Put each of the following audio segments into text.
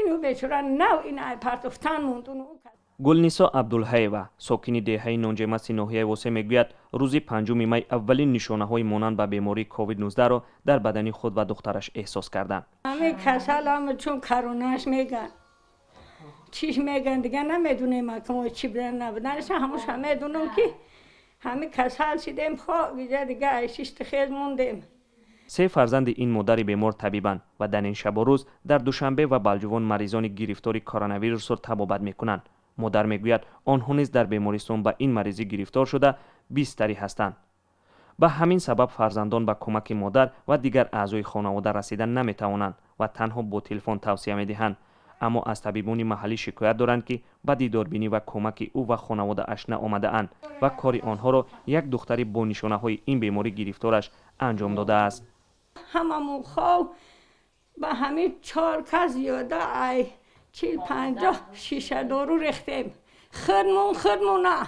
اینو بیچاره نو این پرتفتن موندون. گلنیسا عبدالحیوا ساکنی دهه نونجمسی ناحیه واسه میگوید روزی 5 می اولین نشانه‌های مانند به بیماری کووید 19 را در بدن خود و دخترش احساس کردند. همه کسل چون کروناش میگن چیش میگن دیگه نمیدونیم که چی بدن نبودنش همش میدونم که همه کسل شدیم خواه دیگه ایشیشت خیز موندیم. 3 فرزند این مادر بیمار طبیبند و در این شب و روز در دوشنبه و بلجوان مریضان گرفتار کرونا ویروس را طبابت میکنند. مادر میگوید آنها نیز در بیمارستان به این مریضی گرفتار شده بیستری هستند. به همین سبب فرزندان به کمک مادر و دیگر اعضای خانواده رسیدن نمیتوانند و تنها با تلفن توصیه میدهند. اما از طبیبان محلی شکایت دارند که به دیداربینی و کمک او و خانواده اش نآمده اند و کار آنها را یک دختری با نشانه های این بیماری گرفتارش انجام داده است. هممون خواه به همین 4 کس یاده ای 40-50 شیشه دارو ریختیم. خودمون نه.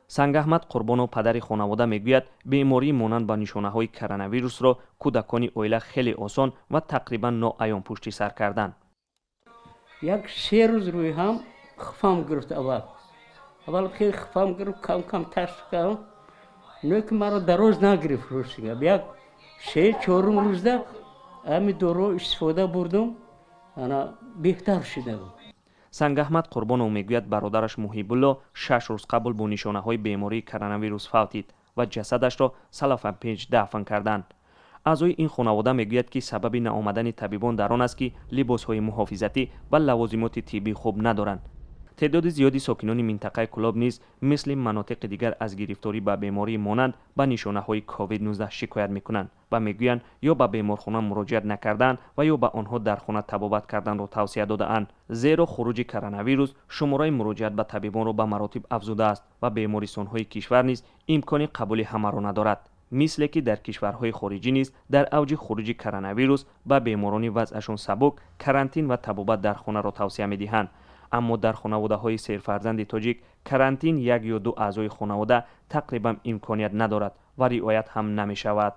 سنگ احمد قربان و پدر خانواده میگوید بیماری مانند به نشانه های کرونا ویروس را کودکان اویله خیلی آسان و تقریبا ناعیان پشت سر کردند. یک 3 روز روی هم خفام گرفت. اول خیلی خفام گرفت، کم تشت کردم. نه که مرا دراز نگرفت روشیگه. یک 3-4 روز ده امی دارو استفاده بردم انا بهتر شده. سنگ احمد قربان او میگوید برادرش محیب الله 6 روز قبل با نشانه های بیماری کرونا ویروس فوتید و جسدش را سلافنپیچ دفن کردند. اعضای این خانواده میگوید که سبب نآمدن طبیبان در آن است که لباس های محافظتی و لوازمات طبی خوب ندارند. تعداد زیادی ساکنان منطقه کلاب نیز مثل مناطق دیگر از گرفتاری به بیماری مانند به نشانه های کووید 19 شکایت میکنند و میگویند یا به بیمارخانه مراجعت نکردند و یا به آنها در خانه طبابت کردن را توصیه داده اند. زیرا خروج کرونا ویروس شماره مراجعت به طبیبان را به مراتب افزوده است و بیمارستان های کشور نیز امکان قبول همه را ندارد. مثل که در کشورهای خارجی نیز در اوج خروج کرونا ویروس به بیماران وضعشان سبک کرانتین و طبابت در خانه را توصیه میدهند. اما در خانواده های 3 فرزند تاجیک کرانتین 1 یا 2 اعضای خانواده تقریبا امکانیت ندارد و رعایت هم نمی شود.